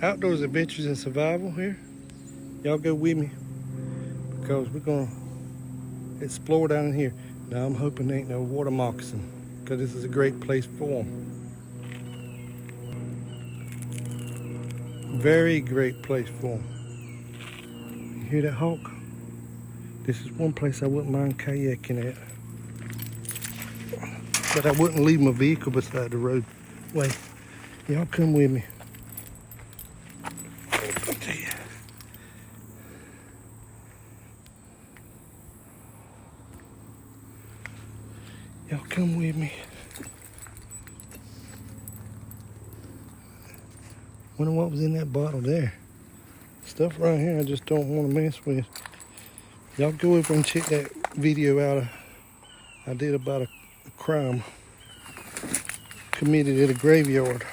Outdoors adventures and survival here. Y'all go with me because we're gonna explore down in here. Now I'm hoping there ain't no water moccasin because this is a great place for them. Very great place for them. You hear that hawk? This is one place I wouldn't mind kayaking at. But I wouldn't leave my vehicle beside the roadway. Y'all come with me. I'll tell you. Y'all come with me. Wonder what was in that bottle there. Stuff right here I just don't want to mess with. Y'all go over and check that video out I did about a crime committed at a graveyard.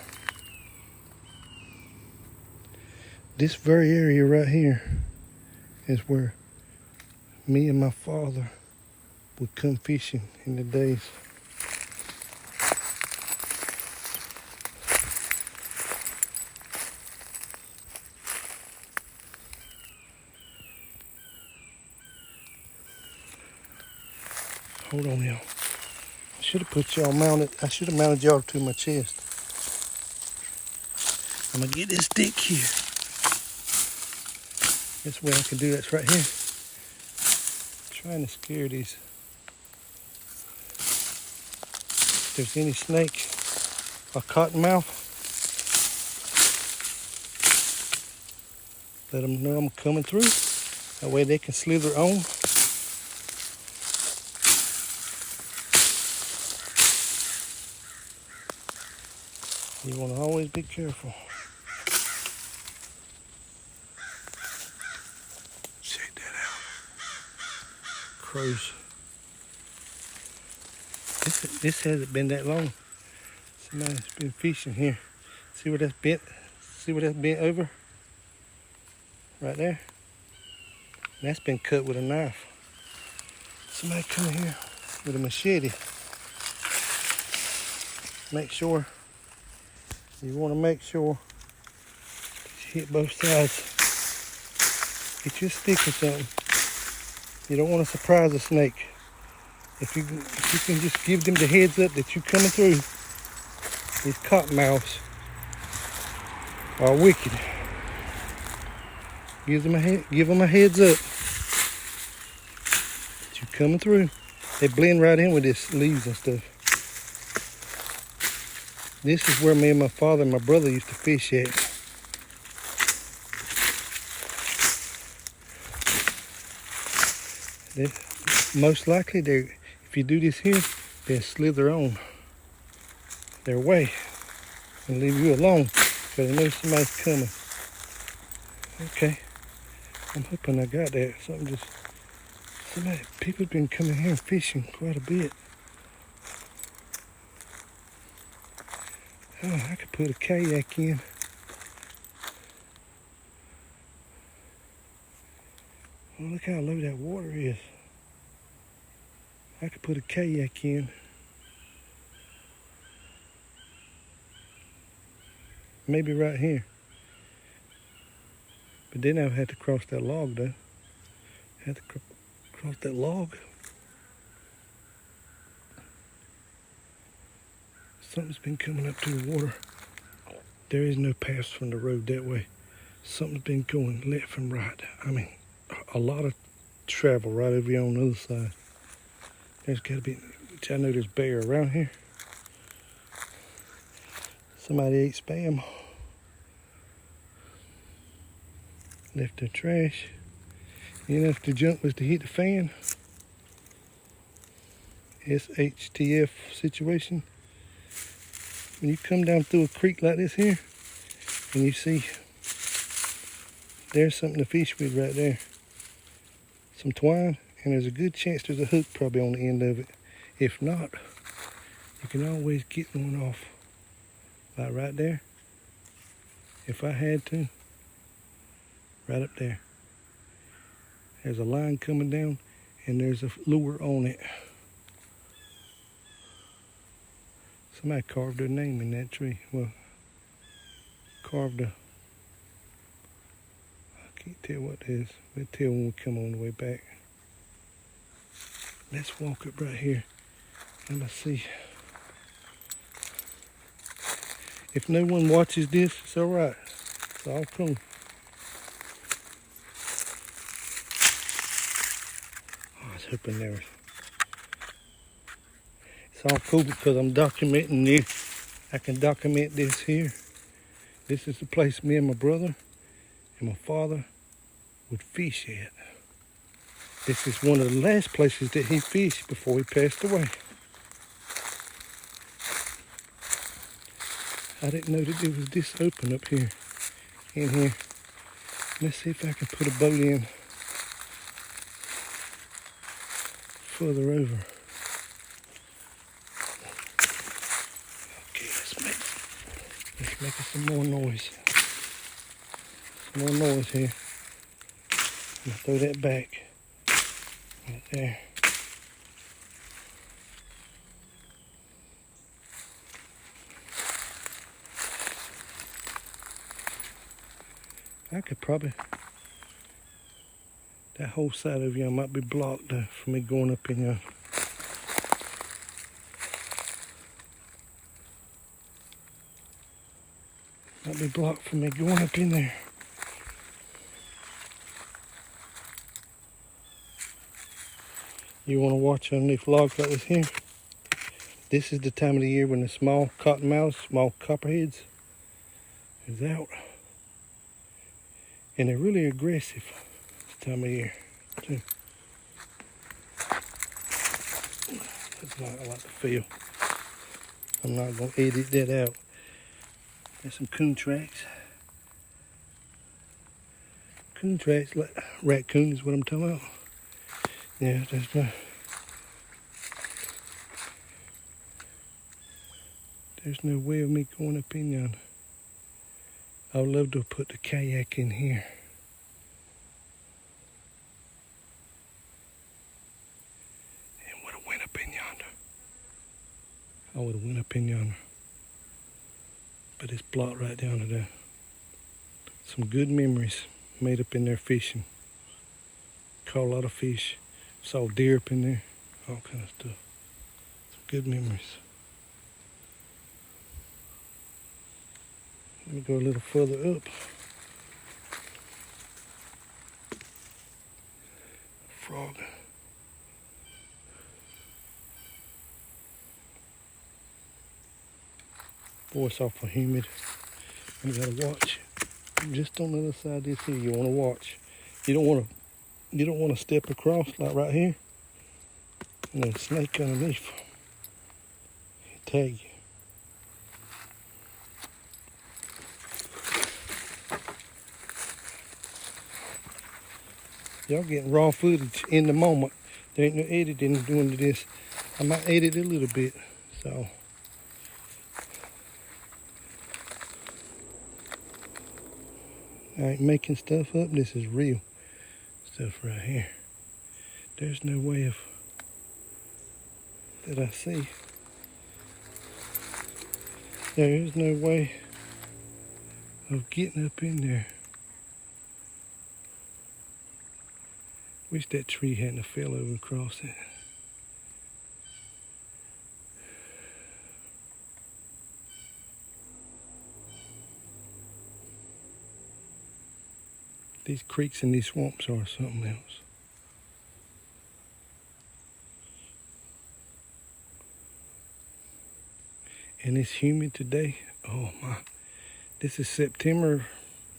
This very area right here is where me and my father would come fishing in the days. Hold on, y'all. I should have put y'all mounted. I should have mounted y'all to my chest. I'm gonna get this stick here. This way I can do that's right here. Trying to scare these. If there's any snake or cottonmouth, let them know I'm coming through. That way they can slither on. You want to always be careful. Check that out. Crows. This hasn't been that long. Somebody's been fishing here. See where that's bent? See where that's bent over? Right there. That's been cut with a knife. Somebody come here with a machete. Make sure. You want to make sure you hit both sides. Get you a stick or something. You don't want to surprise a snake. If you can just give them the heads up that you're coming through, these cottonmouths are wicked. Give them a heads up that you're coming through. They blend right in with this leaves and stuff. This is where me and my father and my brother used to fish at. Most likely, if you do this here, they'll slither on their way and leave you alone because they know somebody's coming. Okay, I'm hoping I got that. People's been coming here and fishing quite a bit. Oh, I could put a kayak in. Oh, look how low that water is. I could put a kayak in. Maybe right here. But then I would have to cross that log though. Have to cross that log. Something's been coming up to the water. There is no paths from the road that way. Something's been going left and right. I mean, a lot of travel right over here on the other side. There's got to be, I know there's bear around here. Somebody ate spam. Left their trash. You know, if the junk was to hit the fan, SHTF situation. When you come down through a creek like this here, and you see there's something to fish with right there. Some twine, and there's a good chance there's a hook probably on the end of it. If not, you can always get one off. Like right there. If I had to, right up there. There's a line coming down, and there's a lure on it. Somebody carved their name in that tree. Well, carved a Can't tell what it is. We'll tell when we come on the way back. Let's walk up right here. And let's see. If no one watches this, it's all right. It's all cool. I was hoping there was. It's all cool because I'm documenting this. I can document this here. This is the place me and my brother and my father would fish at. This is one of the last places that he fished before he passed away. I didn't know that it was this open up here, in here. Let's see if I can put a boat in further over. Okay, let's make some more noise. Some more noise here. I'm gonna throw that back right there. I could probably, that whole side of you might be blocked for me going up in here. Might be blocked for me going up in there. You want to watch underneath logs like this here? This is the time of the year when the small cottonmouths, small copperheads is out. And they're really aggressive this time of year, too. That's not I like to feel. I'm not going to edit that out. There's some coon tracks. Coon tracks, like raccoon is what I'm talking about. Yeah, there's no way of me going up in yonder. I would love to put the kayak in here. And would have went up in yonder. I would have went up in yonder. But it's blocked right down to there. Some good memories made up in there fishing. Caught a lot of fish. Saw deer up in there. All kind of stuff. Some good memories. Let me go a little further up. Frog. Boy, it's awful humid. You gotta watch. Just on the other side of this here, you wanna watch. You don't wanna step across like right here. And there's a snake underneath. He'll tag you. Y'all getting raw footage in the moment. There ain't no editing doing this. I might edit a little bit, so. I ain't making stuff up. This is real stuff right here. There's no way of, that I see. There is no way of getting up in there. Wish that tree hadn't fell over across it. These creeks and these swamps are something else. And it's humid today. Oh my. This is September.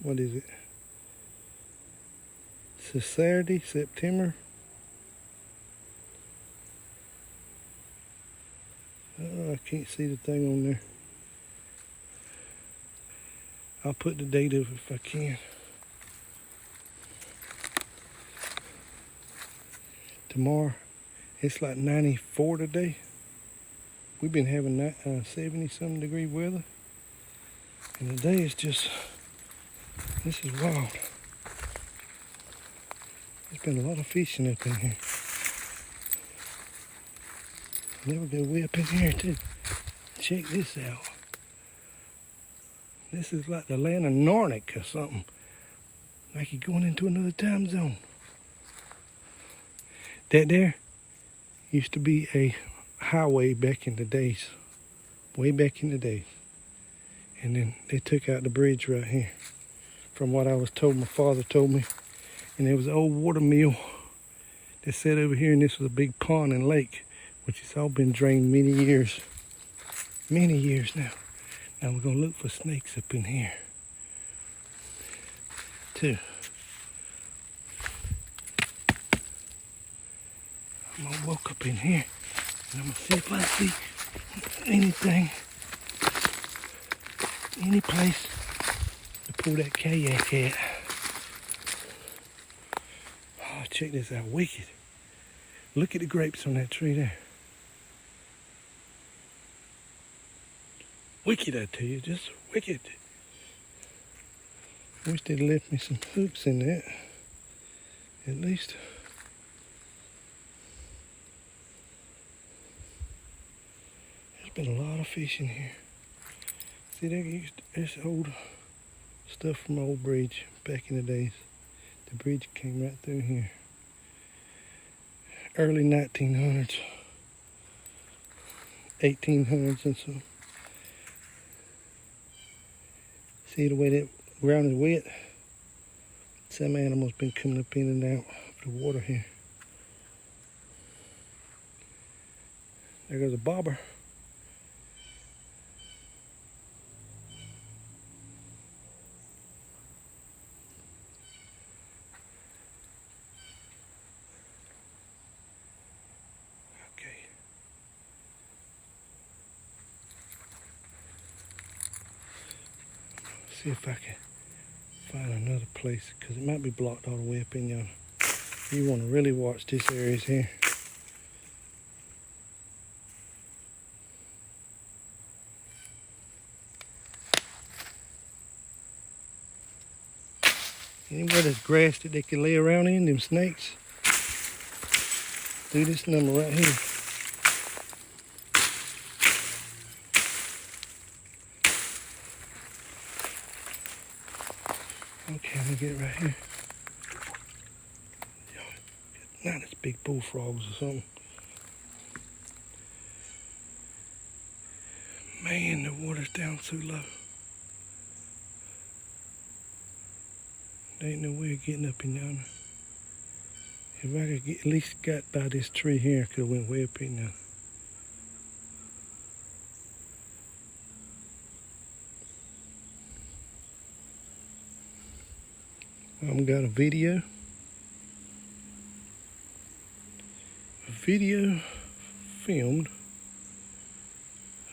What is it? It's Saturday, September. Oh, I can't see the thing on there. I'll put the date of it if I can. Tomorrow, it's like 94 today. We've been having 70-something degree weather. And today is just, this is wild. There's been a lot of fishing up in here. Never go way up in here too. Check this out. This is like the land of Narnic or something. Like you're going into another time zone. That there used to be a highway back in the days. Way back in the days. And then they took out the bridge right here. From what I was told, my father told me. And there was an old water mill that sat over here, and this was a big pond and lake, which has all been drained many years. Many years now. Now we're gonna look for snakes up in here too. I'm gonna walk up in here and I'm gonna see if I see anything, any place to pull that kayak at. Oh, check this out, wicked. Look at the grapes on that tree there. Wicked, I tell you, just wicked. Wish they'd left me some hooks in that, at least. There's been a lot of fish in here. See, there's old stuff from old bridge back in the days. The bridge came right through here. Early 1900s, 1800s and so. See the way that ground is wet? Some animals been coming up in and out of the water here. There goes a bobber. Okay. See if I can find another place, because it might be blocked all the way up in yonder. You want to really watch this area here. Anywhere there's grass that they can lay around in, them snakes, do this number right here. Okay, I'm gonna get it right here. Not as big bullfrogs or something. Man, the water's down so low. There ain't no way of getting up in yonder. If I could get, at least got by this tree here, I could have went way up in there. I've got a video filmed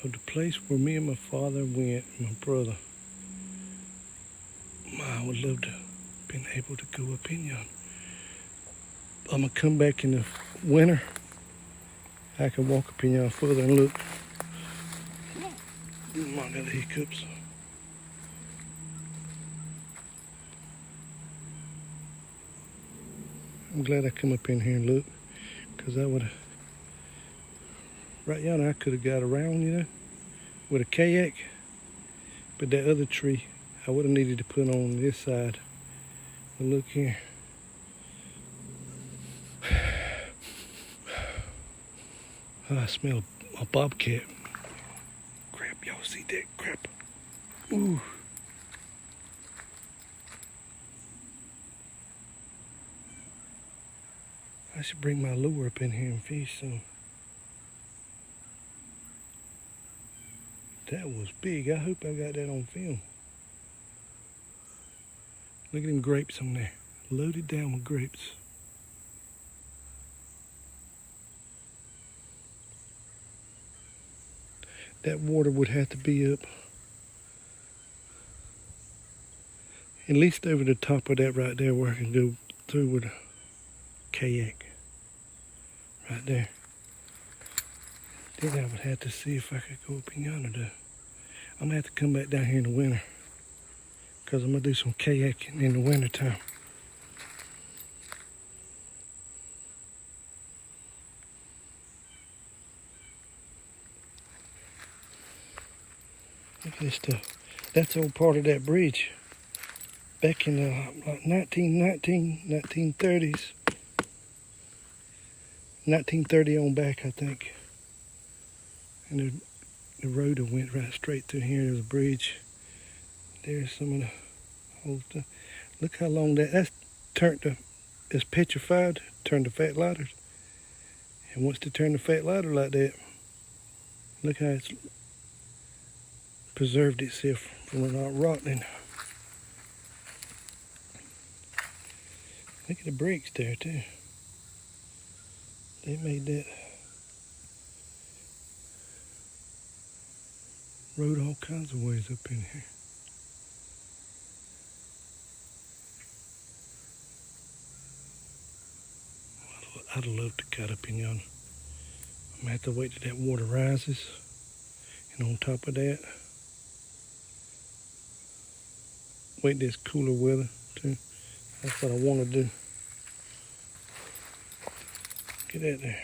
of the place where me and my father went, my brother. I would love to have been able to go up in yonder. I'm gonna come back in the winter. I can walk up in yonder further and look. I got the hiccups. I'm glad I come up in here and look, because I would have, right yonder I could have got around, you know, with a kayak. But that other tree, I would have needed to put on this side. But look here. Oh, I smell a bobcat. Crap, y'all see that? Crap. Ooh. I should bring my lure up in here and fish some. That was big. I hope I got that on film. Look at them grapes on there. Loaded down with grapes. That water would have to be up at least over the top of that right there, where I can go through with a kayak. Right there. Then I would have to see if I could go up in yonder though. I'm gonna have to come back down here in the winter, because I'm gonna do some kayaking in the winter time. Look at this stuff. That's all part of that bridge back in the like 1930s. 1930 on back, I think. And the road went right straight through here. There's a bridge. There's some of the old stuff. Look how long that's it's petrified, turned to fat lighters. And once they turn the fat lighter like that, look how it's preserved itself from not rotting. Look at the bricks there too. They made that road all kinds of ways up in here. I'd love to cut up in yonder. I'm gonna have to wait till that water rises. And on top of that, wait this cooler weather too. That's what I want to do. Get that there.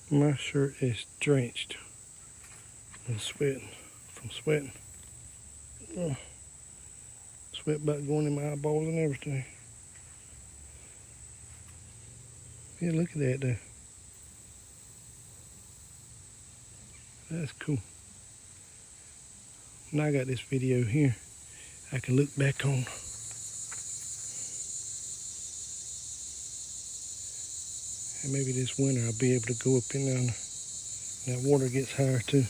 My shirt is drenched and sweating from sweating. Sweat about going in my eyeballs and everything. Yeah, look at that there. That's cool. Now I got this video here I can look back on. And maybe this winter I'll be able to go up in there and that water gets higher too.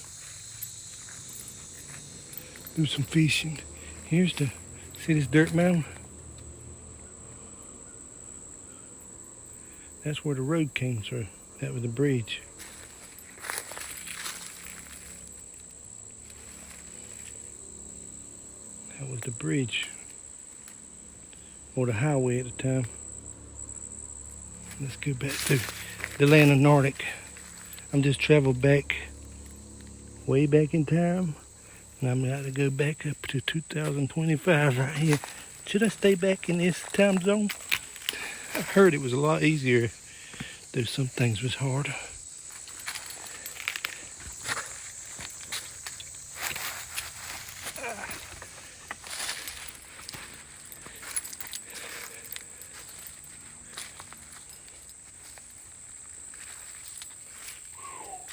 Do some fishing. See this dirt mound? That's where the road came through. That was the bridge. That was the bridge. Or the highway at the time. Let's go back to the land of Nordic. I'm just traveled back, way back in time. And I'm going to go back up to 2025 right here. Should I stay back in this time zone? I heard it was a lot easier, though some things was hard.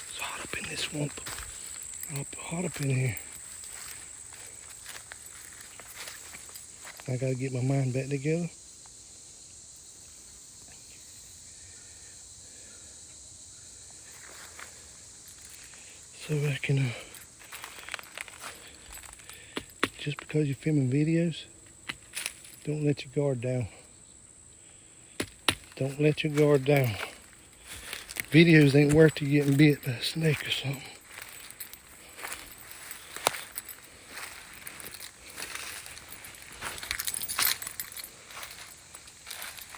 It's hot up in this swamp. Hot up in here. I gotta get my mind back together. So I can, just because you're filming videos, don't let your guard down. Don't let your guard down. Videos ain't worth you getting bit by a snake or something.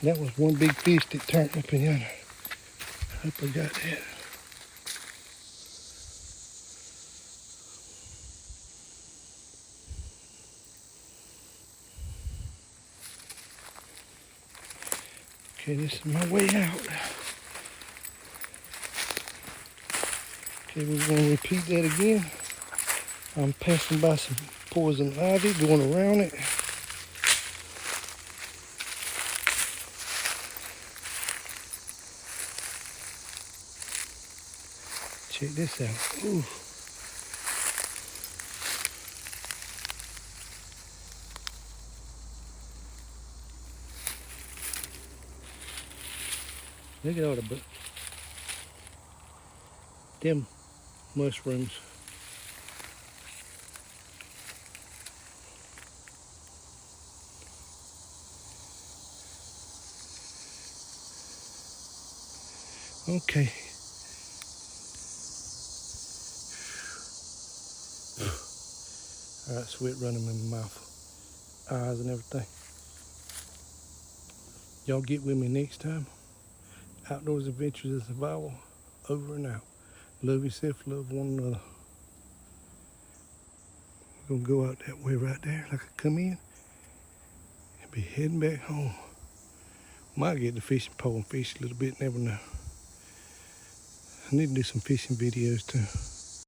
That was one big fish that turned up in yonder. I hope I got that. Okay, this is my way out. Okay, we're going to repeat that again. I'm passing by some poison ivy, going around it. Check this out. Ooh. Look at all the them mushrooms. Okay. All right, sweat running in my mouth, eyes and everything. Y'all get with me next time. Outdoors Adventures and Survival, over and out. Love yourself, love one another. We're gonna go out that way right there, like I come in, and be heading back home. Might get the fishing pole and fish a little bit, never know. I need to do some fishing videos too.